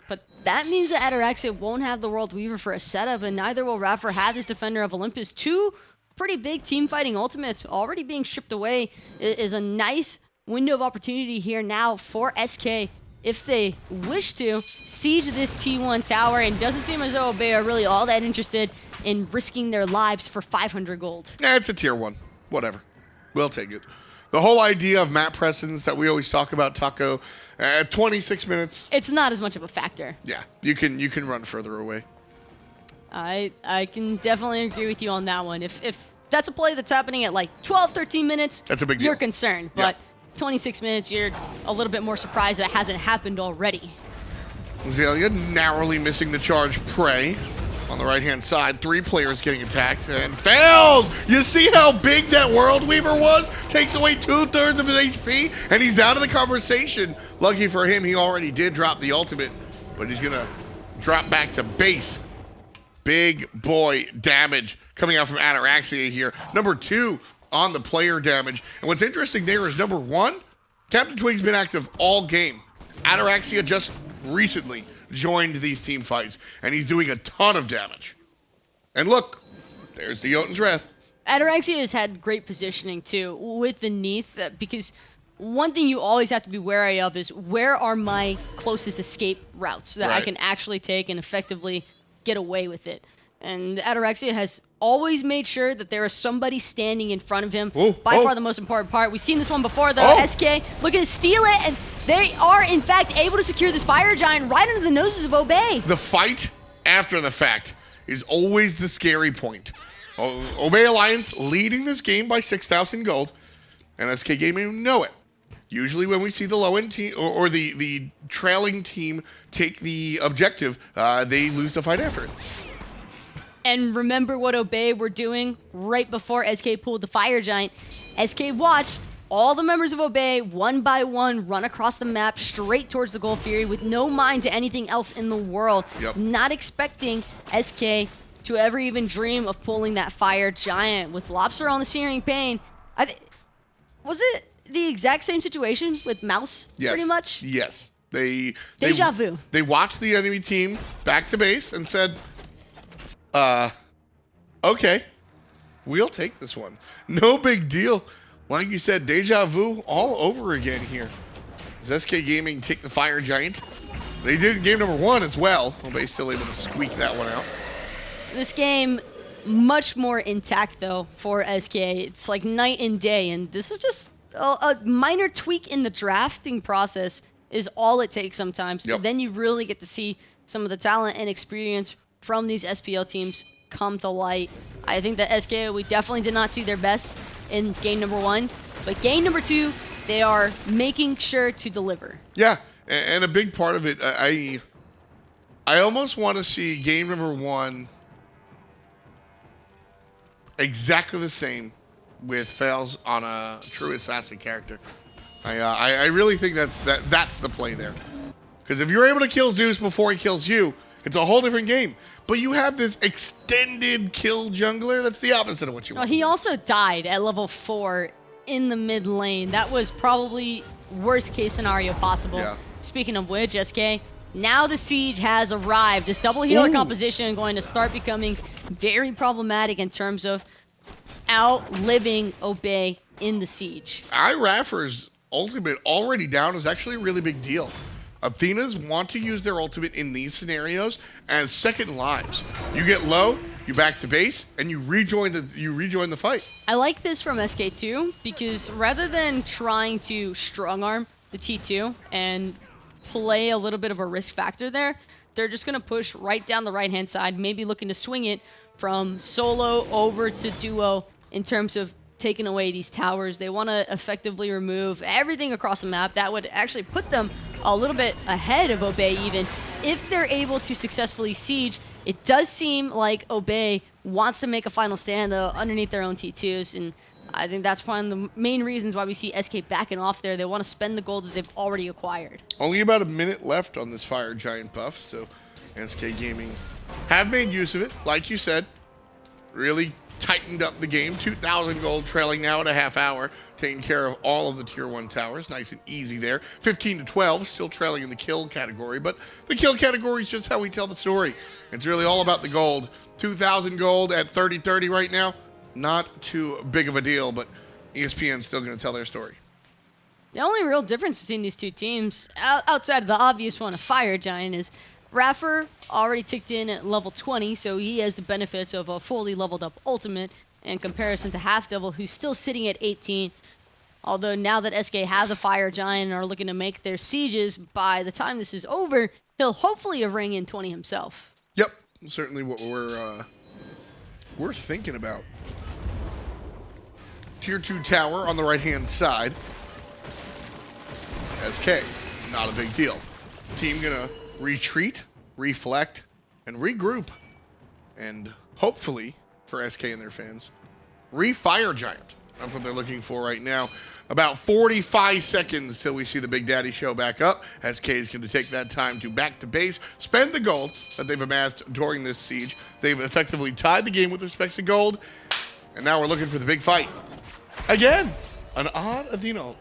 But that means that Ataraxia won't have the World Weaver for a setup, and neither will iRaffer have this Defender of Olympus. Two pretty big team fighting ultimates already being stripped away is a nice window of opportunity here now for SK if they wish to siege this T1 tower, and doesn't seem as though Obey are really all that interested in risking their lives for 500 gold. Yeah, it's a tier 1. Whatever. We'll take it. The whole idea of map presence that we always talk about, Taco, 26 minutes. It's not as much of a factor. Yeah, you can run further away. I can definitely agree with you on that one. If that's a play that's happening at like 12, 13 minutes, that's a big deal. You're concerned. But 26 minutes, you're a little bit more surprised that hasn't happened already. Xaliea narrowly missing the charge prey. On the right-hand side, 3 players getting attacked and fails! You see how big that World Weaver was? Takes away 2/3 of his HP, and he's out of the conversation. Lucky for him, he already did drop the ultimate, but he's gonna drop back to base. Big boy damage coming out from Ataraxia here. Number 2 on the player damage. And what's interesting there is number 1, CaptainTwig's been active all game. Ataraxia just recently joined these team fights, and he's doing a ton of damage. And look, there's the Jotun's Wrath. Ataraxia has had great positioning, too, with the Neith, because one thing you always have to be wary of is where are my closest escape routes that I can actually take and effectively get away with it. And Ataraxia has always made sure that there is somebody standing in front of him. By far the most important part. We've seen this one before, though. SK looking to steal it, and they are, in fact, able to secure this Fire Giant right under the noses of Obey. The fight after the fact is always the scary point. Obey Alliance leading this game by 6,000 gold, and SK Gaming know it. Usually when we see the low-end team or the trailing team take the objective, they lose the fight after it. And remember what Obey were doing right before SK pulled the Fire Giant. SK watched all the members of Obey, one by one, run across the map straight towards the Gold Fury with no mind to anything else in the world. Not expecting SK to ever even dream of pulling that Fire Giant. With Lawbster on the Searing Pain, was it the exact same situation with Mouse, pretty much? Yes. Deja vu. They watched the enemy team back to base and said, okay, we'll take this one. No big deal. Like you said, deja vu all over again here. Does SK Gaming take the Fire Giant? They did in game number 1 as well. Obey still able to squeak that one out. This game, much more intact, though, for SK. It's like night and day, and this is just a minor tweak in the drafting process is all it takes sometimes. And then you really get to see some of the talent and experience from these SPL teams come to light. I think that SK, we definitely did not see their best in game number 1, but game number 2, they are making sure to deliver. Yeah, and a big part of it, I I almost want to see game number 1 exactly the same with Faeles on a true assassin character. I really think that's the play there. Because if you're able to kill Zeus before he kills you, it's a whole different game. But you have this extended kill jungler. That's the opposite of what you want. He also died at level 4 in the mid lane. That was probably worst case scenario possible. Yeah. Speaking of which, SK, now the siege has arrived. This double healer composition going to start becoming very problematic in terms of outliving Obey in the siege. iRaffer's ultimate already down is actually a really big deal. Athenas want to use their ultimate in these scenarios as second lives. You get low, you back to base, and you rejoin the fight. I like this from SK2 because rather than trying to strong arm the T2 and play a little bit of a risk factor there, they're just going to push right down the right-hand side, maybe looking to swing it from solo over to duo in terms of taking away these towers. They want to effectively remove everything across the map. That would actually put them a little bit ahead of Obey even. If they're able to successfully siege, it does seem like Obey wants to make a final stand though underneath their own T2s, and I think that's one of the main reasons why we see SK backing off there. They want to spend the gold that they've already acquired. Only about a minute left on this Fire Giant buff, so SK Gaming have made use of it, like you said. Really tightened up the game. 2,000 gold trailing now at a half hour, taking care of all of the tier 1 towers. Nice and easy there. 15 to 12, still trailing in the kill category, but the kill category is just how we tell the story. It's really all about the gold. 2,000 gold at 30-30 right now. Not too big of a deal, but ESPN's still going to tell their story. The only real difference between these two teams, outside of the obvious one of Fire Giant, is iRaffer already ticked in at level 20, so he has the benefits of a fully leveled up ultimate in comparison to HalfDevil, who's still sitting at 18. Although now that SK have the Fire Giant and are looking to make their sieges, by the time this is over, he'll hopefully ring in 20 himself. Yep, certainly what we're thinking about. Tier 2 tower on the right-hand side. SK, not a big deal. Team gonna retreat, reflect, and regroup. And hopefully, for SK and their fans, re-Fire Giant. That's what they're looking for right now. About 45 seconds till we see the Big Daddy show back up. SK is going to take that time to back to base, spend the gold that they've amassed during this siege. They've effectively tied the game with respect to gold, and now we're looking for the big fight. Again, an odd Athena.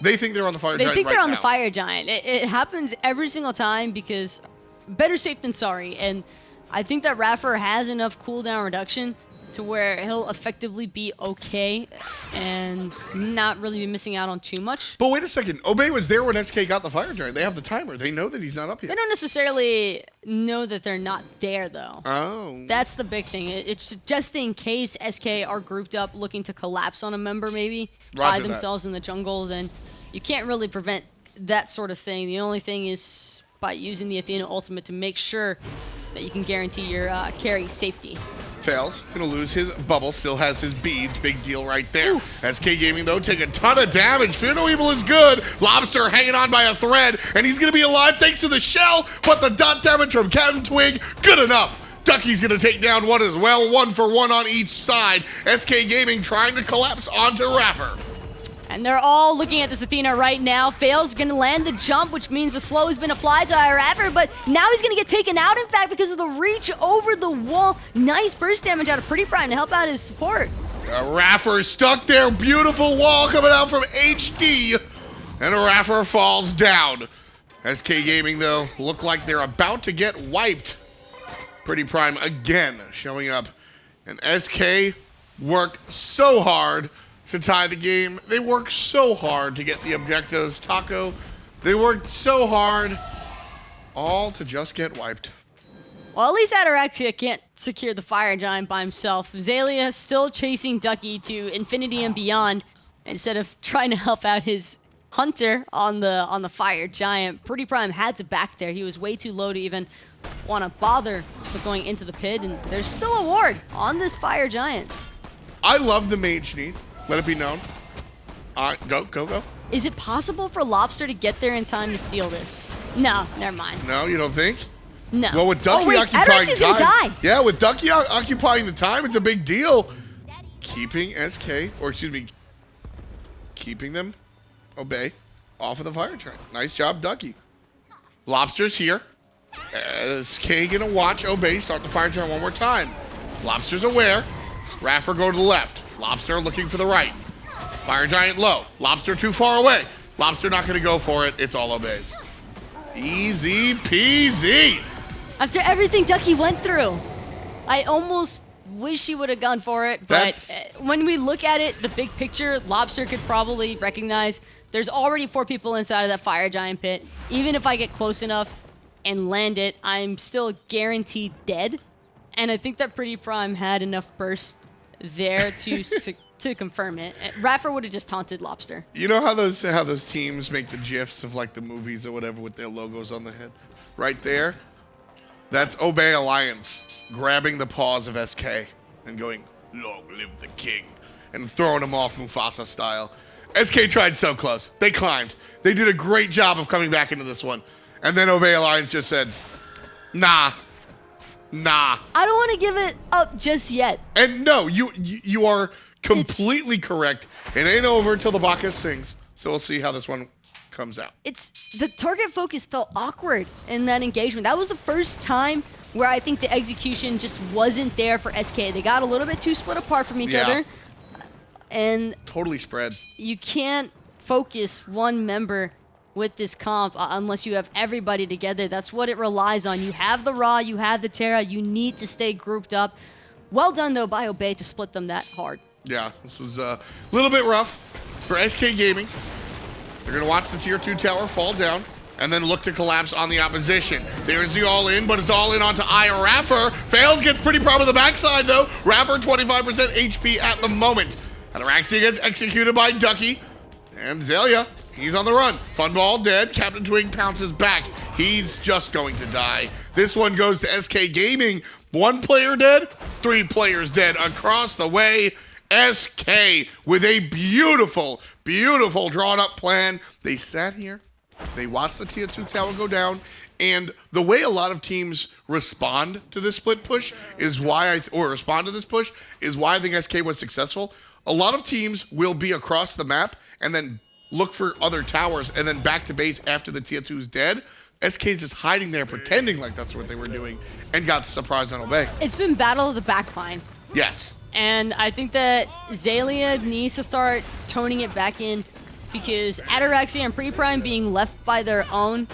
They think they're on the Fire Giant. They think right they're on now. the Fire Giant. It happens every single time because better safe than sorry. And I think that iRaffer has enough cooldown reduction to where he'll effectively be okay and not really be missing out on too much. But wait a second. Obey was there when SK got the Fire Giant. They have the timer. They know that he's not up yet. They don't necessarily know that they're not there, though. Oh. That's the big thing. It's just in case SK are grouped up looking to collapse on a member maybe by themselves in the jungle, then you can't really prevent that sort of thing. The only thing is by using the Athena ultimate to make sure that you can guarantee your carry safety. Faeles, gonna lose his bubble, still has his beads, big deal right there. SK Gaming though, take a ton of damage. Fear no evil is good. Lawbster hanging on by a thread, and he's gonna be alive thanks to the shell, but the dot damage from CaptainTwig, good enough. Ducky's gonna take down one as well, 1 for 1 on each side. SK Gaming trying to collapse onto iRaffer. And they're all looking at this Athena right now. Faeles going to land the jump, which means the slow has been applied to iRaffer, but now he's going to get taken out, in fact, because of the reach over the wall. Nice burst damage out of PrettyPriMe to help out his support. iRaffer is stuck there. Beautiful wall coming out from HD, and iRaffer falls down. SK Gaming, though, look like they're about to get wiped. PrettyPriMe again showing up, and SK work so hard to tie the game. They worked so hard to get the objectives. Taco, they worked so hard, all to just get wiped. Well, at least Ataraxia can't secure the Fire Giant by himself. Xaliea still chasing Ducky to infinity and beyond instead of trying to help out his Hunter on the Fire Giant. PrettyPriMe had to back there. He was way too low to even want to bother with going into the pit, and there's still a ward on this Fire Giant. I love the Mage Neath. Let it be known. Go. Is it possible for Lawbster to get there in time to steal this? No, never mind. No, you don't think? No. Well, with Ducky occupying Ataraxia's time. gonna die. Yeah, with Ducky occupying the time, it's a big deal. Keeping keeping them, Obey, off of the fire train. Nice job, Ducky. Lawbster's here. SK gonna watch Obey start the fire train one more time. Lawbster's aware. Raffer go to the left. Lawbster looking for the right. Fire Giant low. Lawbster too far away. Lawbster not gonna go for it. It's all Obeys. Easy peasy. After everything Ducky went through, I almost wish he would have gone for it. But when we look at it, the big picture, Lawbster could probably recognize there's already 4 people inside of that Fire Giant pit. Even if I get close enough and land it, I'm still guaranteed dead. And I think that PrettyPriMe had enough burst there to confirm it. Raffer would have just taunted Lawbster. You know how those teams make the GIFs of like the movies or whatever with their logos on the head? Right there, that's Obey Alliance grabbing the paws of SK and going, "Long live the king," and throwing him off Mufasa style. SK tried so close. They climbed. They did a great job of coming back into this one. And then Obey Alliance just said, nah. I don't want to give it up just yet. And no, you are completely correct. It ain't over until the Bacchus sings. So we'll see how this one comes out. The target focus felt awkward in that engagement. That was the first time where I think the execution just wasn't there for SK. They got a little bit too split apart from each other. And totally spread. You can't focus one member with this comp unless you have everybody together. That's what it relies on. You have the Ra, you have the Terra, you need to stay grouped up. Well done, though, by Obey to split them that hard. Yeah, this was a little bit rough for SK Gaming. They're going to watch the Tier 2 tower fall down and then look to collapse on the opposition. There's the all-in, but it's all-in onto iRaffer. Faeles gets PrettyPriMe on the backside, though. Raffer, 25% HP at the moment. Ataraxia gets executed by Ducky. And Xaliea, he's on the run. Funball dead. CaptainTwig pounces back. He's just going to die. This one goes to SK Gaming. 1 player dead, 3 players dead across the way. SK with a beautiful, beautiful drawn-up plan. They sat here. They watched the Tier 2 tower go down. And the way a lot of teams respond to this split push is why respond to this push is why I think SK was successful. A lot of teams will be across the map and then look for other towers and then back to base after the Tier 2 is dead. SK is just hiding there, pretending like that's what they were doing, and got surprised on Obey. It's been battle of the backline. Yes. And I think that Xaliea needs to start toning it back in because Ataraxia and PrettyPriMe being left by their own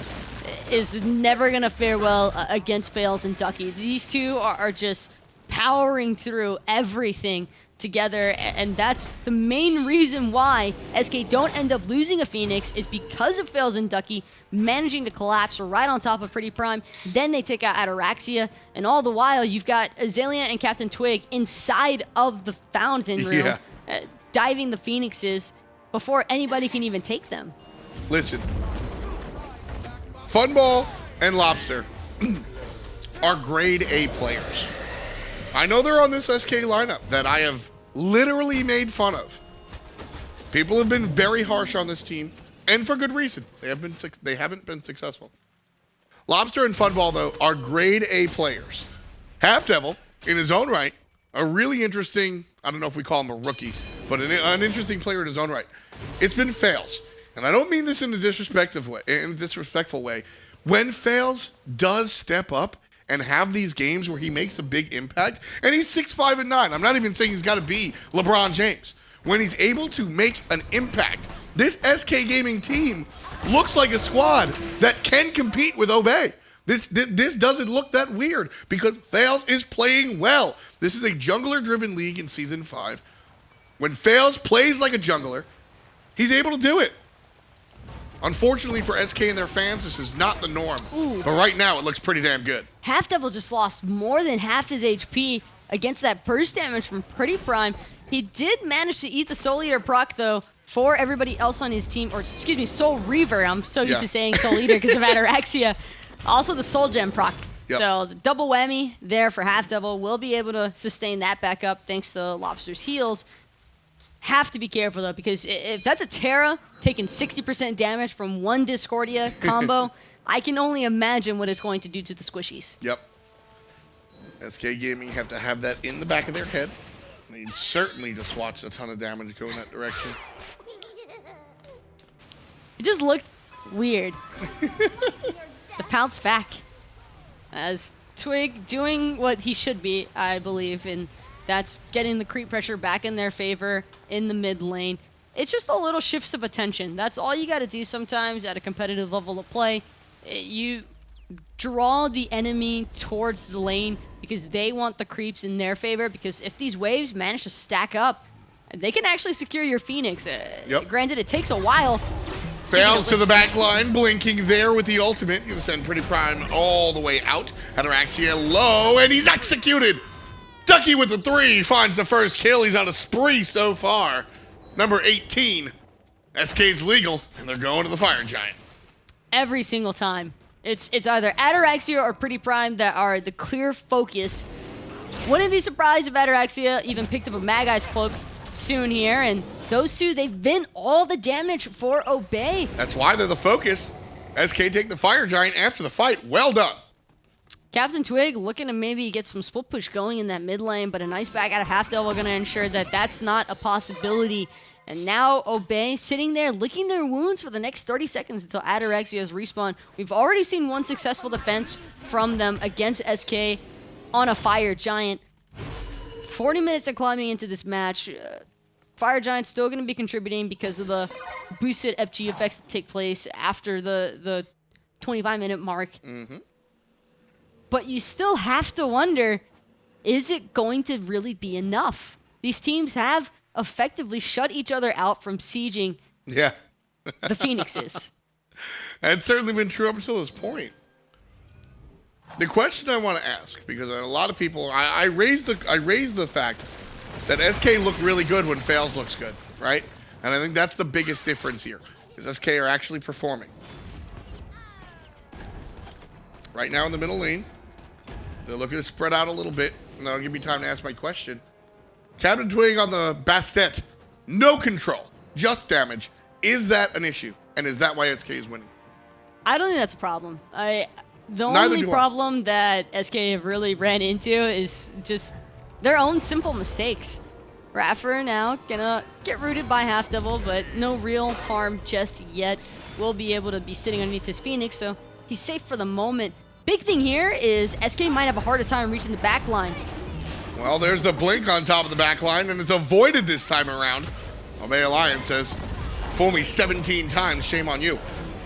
is never going to fare well against Faeles and Ducky. These two are just powering through everything together, and that's the main reason why SK don't end up losing a Phoenix is because of Faeles and Ducky managing to collapse right on top of PrettyPriMe. Then they take out Ataraxia, and all the while you've got Xaliea and CaptainTwig inside of the fountain room, diving the Phoenixes before anybody can even take them. Listen, Funball and Lawbster are grade A players. I know they're on this SK lineup that I have literally made fun of. People have been very harsh on this team, and for good reason. They haven't been successful. Lawbster and Funball, though, are grade A players. HalfDevil, in his own right, a really interesting, I don't know if we call him a rookie, but an interesting player in his own right. It's been Faeles, and I don't mean this in a disrespectful way. When Faeles does step up and have these games where he makes a big impact, and he's 6'5" and 9. I'm not even saying he's got to be LeBron James. When he's able to make an impact, this SK Gaming team looks like a squad that can compete with Obey. This doesn't look that weird because Faeles is playing well. This is a jungler-driven league in Season 5. When Faeles plays like a jungler, he's able to do it. Unfortunately for SK and their fans, this is not the norm. Ooh. But right now, it looks pretty damn good. HalfDevil just lost more than half his HP against that burst damage from PrettyPriMe. He did manage to eat the Soul Eater proc, though, for everybody else on his team. Or, excuse me, Soul Reaver. I'm so used to saying Soul Eater because of Ataraxia. Also the Soul Gem proc. Yep. So the double whammy there for HalfDevil. Will be able to sustain that back up thanks to Lawbster's heals. Have to be careful, though, because if that's a Terra taking 60% damage from one Discordia combo, I can only imagine what it's going to do to the squishies. Yep. SK Gaming have to have that in the back of their head. They certainly just watched a ton of damage go in that direction. It just looked weird. The pounce back. As Twig doing what he should be, I believe, and that's getting the creep pressure back in their favor in the mid lane. It's just a little shifts of attention. That's all you got to do sometimes at a competitive level of play. You draw the enemy towards the lane because they want the creeps in their favor, because if these waves manage to stack up, they can actually secure your Phoenix. Granted, it takes a while. Faeles to the back line, blinking there with the ultimate. Gonna send PrettyPriMe all the way out. Ataraxia low, and he's executed. Ducky with the 3 finds the first kill. He's on a spree so far. Number 18. SK's legal, and they're going to the Fire Giant. Every single time. It's either Ataraxia or PrettyPriMe that are the clear focus. Wouldn't be surprised if Ataraxia even picked up a Magai's cloak soon here, and those two, they've been all the damage for Obey. That's why they're the focus. SK take the Fire Giant after the fight. Well done. CaptainTwig looking to maybe get some split push going in that mid lane, but a nice back out of HalfDevil going to ensure that that's not a possibility. And now Obey sitting there licking their wounds for the next 30 seconds until Ataraxia's respawn. We've already seen one successful defense from them against SK on a Fire Giant. 40 minutes of climbing into this match. Fire Giant's still going to be contributing because of the boosted FG effects that take place after the 25-minute mark. But you still have to wonder, is it going to really be enough? These teams have effectively shut each other out from sieging the Phoenixes. It's certainly been true up until this point. The question I want to ask, because a lot of people, I raised the fact that SK look really good when Faeles looks good, right? And I think that's the biggest difference here, is SK are actually performing. Right now in the middle lane, they're looking to spread out a little bit, and that'll give me time to ask my question. CaptainTwig on the Bastet, no control, just damage. Is that an issue? And is that why SK is winning? I don't think that's a problem. The only problem that SK have really ran into is just their own simple mistakes. iRaffer now gonna get rooted by HalfDevil, but no real harm just yet. Will be able to be sitting underneath his Phoenix, so he's safe for the moment. Big thing here is SK might have a harder time reaching the back line. Well, there's the blink on top of the back line, and it's avoided this time around. Obey Alliance says, fool me 17 times, shame on you.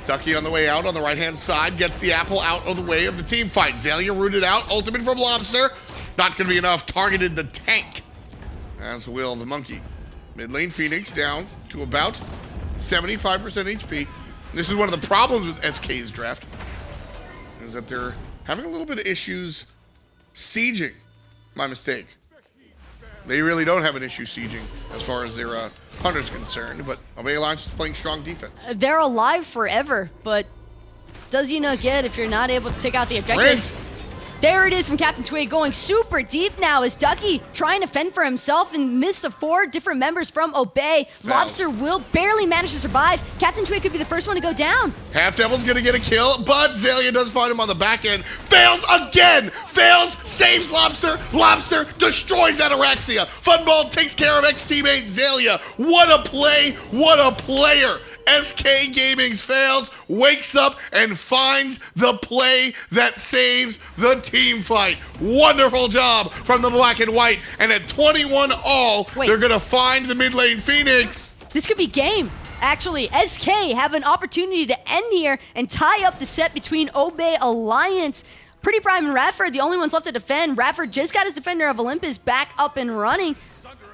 Ducky on the way out on the right-hand side, gets the apple out of the way of the team fight. Xaliea rooted out, ultimate from Lawbster. Not going to be enough, targeted the tank, as will the monkey. Mid lane Phoenix down to about 75% HP. This is one of the problems with SK's draft, is that they're having a little bit of issues sieging. My mistake. They really don't have an issue sieging as far as their hunter's concerned, but Obey Alliance is playing strong defense. They're alive forever, but does you no good if you're not able to take out the objectives. There it is from CaptainTwig, going super deep now as Ducky trying to fend for himself and missed the 4 different members from Obey. Lawbster will barely manage to survive. CaptainTwig could be the first one to go down. HalfDevil's gonna get a kill, but Xaliea does find him on the back end. Fails again! Fails, saves Lawbster. Lawbster destroys Ataraxia. Funball takes care of ex-teammate Xaliea. What a play, what a player! SK Gaming's Faeles wakes up and finds the play that saves the team fight. Wonderful job from the black and white. And at 21 all, they're going to find the mid lane Phoenix. This could be game. Actually, SK have an opportunity to end here and tie up the set between Obey Alliance. PrettyPriMe and iRaffer, the only ones left to defend. iRaffer just got his Defender of Olympus back up and running,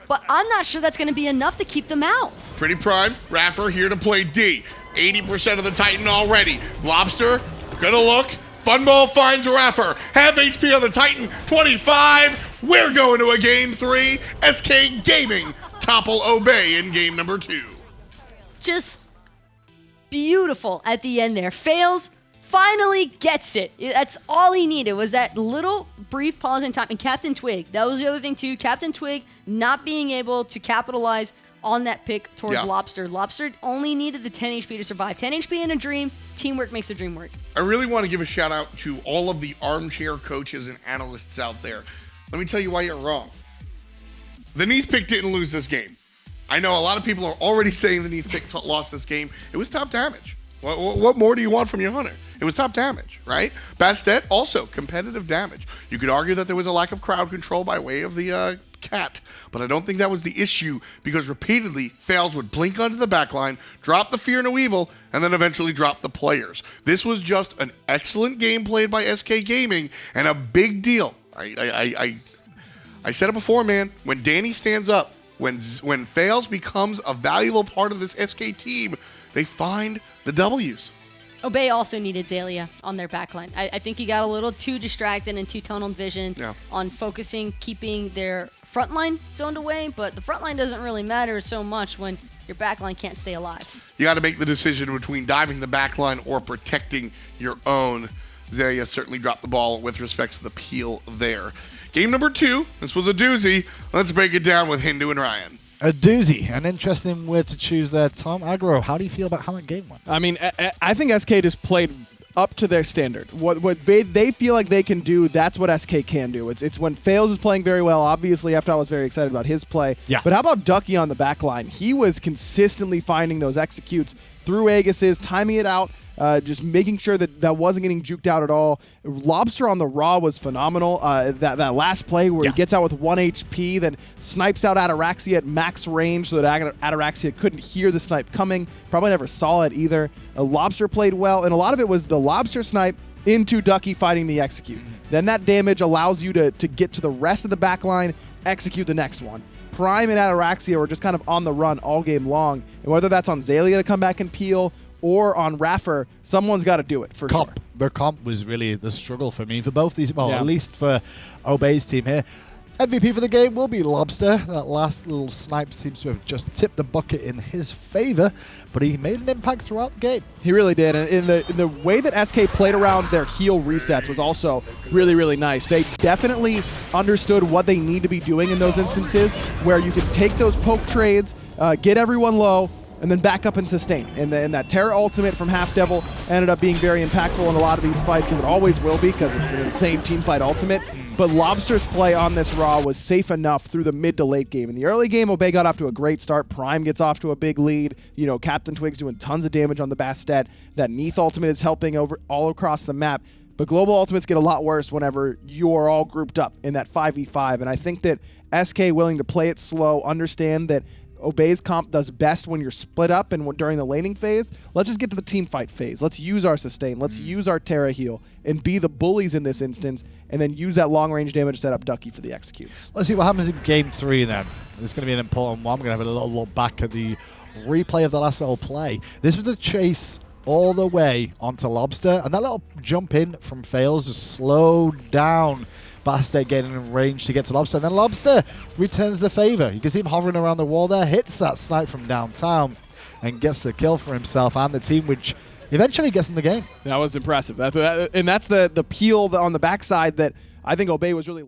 but I'm not sure that's going to be enough to keep them out. PrettyPriMe, iRaffer here to play D. 80% of the Titan already. Lawbster, gonna look. Funball finds iRaffer. Half HP on the Titan, 25. We're going to a game 3. SK Gaming topple Obey in game number 2. Just beautiful at the end there. Faeles finally gets it. That's all he needed, was that little brief pause in time. And CaptainTwig, that was the other thing too. CaptainTwig not being able to capitalize on that pick towards Lawbster. Lawbster only needed the 10 HP to survive. 10 HP in a dream, teamwork makes the dream work. I really want to give a shout out to all of the armchair coaches and analysts out there. Let me tell you why you're wrong. The Neath pick didn't lose this game. I know a lot of people are already saying the Neath pick lost this game. It was top damage. What more do you want from your hunter? It was top damage, right? Bastet, also competitive damage. You could argue that there was a lack of crowd control by way of the cat, but I don't think that was the issue because repeatedly Faeles would blink onto the backline, drop the Fear No Evil, and then eventually drop the players. This was just an excellent game played by SK Gaming and a big deal. I said it before, man. When Danny stands up, when Faeles becomes a valuable part of this SK team, they find the W's. Obey also needed Xaliea on their backline. I think he got a little too distracted and too tunnel vision on focusing, keeping their front line zoned away, but the front line doesn't really matter so much when your backline can't stay alive. You got to make the decision between diving the backline or protecting your own. Xaliea certainly dropped the ball with respect to the peel there. Game number 2, this was a doozy. Let's break it down with Hindu and Ryan. A doozy. An interesting word to choose there, Tom. Aggro, how do you feel about how that game went? I mean, I think SK just played up to their standard. What they feel like they can do, that's what SK can do. It's when Faeles is playing very well. Obviously, after I was very excited about his play. Yeah. But how about Ducky on the back line? He was consistently finding those executes through Aegis's, timing it out, just making sure that wasn't getting juked out at all. Lawbster on the raw was phenomenal. That last play where he gets out with 1 HP, then snipes out Ataraxia at max range so that Ataraxia couldn't hear the snipe coming. Probably never saw it either. Lawbster played well, and a lot of it was the Lawbster snipe into Ducky fighting the execute. Then that damage allows you to get to the rest of the back line, execute the next one. Prime and Ataraxia were just kind of on the run all game long, and whether that's on Xaliea to come back and peel or on iRaffer, someone's got to do it for sure. The comp was really the struggle for me for both these, well, at least for Obey's team here. MVP for the game will be Lawbster. That last little snipe seems to have just tipped the bucket in his favor, but he made an impact throughout the game. He really did, and in the way that SK played around their heal resets was also really, really nice. They definitely understood what they need to be doing in those instances where you can take those poke trades, get everyone low, and then back up and sustain. And that Terra ultimate from HalfDevil ended up being very impactful in a lot of these fights, because it always will be, because it's an insane team fight ultimate. But Lawbster's play on this Raw was safe enough through the mid to late game. In the early game, Obey got off to a great start. Prime gets off to a big lead. You know, CaptainTwig's doing tons of damage on the Bastet. That Neath ultimate is helping over all across the map. But global ultimates get a lot worse whenever you're all grouped up in that 5v5. And I think that SK willing to play it slow, understand that Obey's comp does best when you're split up and during the laning phase. Let's just get to the team fight phase. Let's use our sustain. Let's use our Terra heal and be the bullies in this instance, and then use that long range damage to set up Ducky for the executes. Let's see what happens in game 3 then. This is going to be an important one. We're going to have a little look back at the replay of the last little play. This was a chase all the way onto Lawbster, and that little jump in from Faeles just slowed down Bastet getting in range to get to Lawbster, and then Lawbster returns the favor. You can see him hovering around the wall there, hits that snipe from downtown, and gets the kill for himself and the team, which eventually gets in the game. That was impressive. And that's the peel on the backside that I think Obey was really...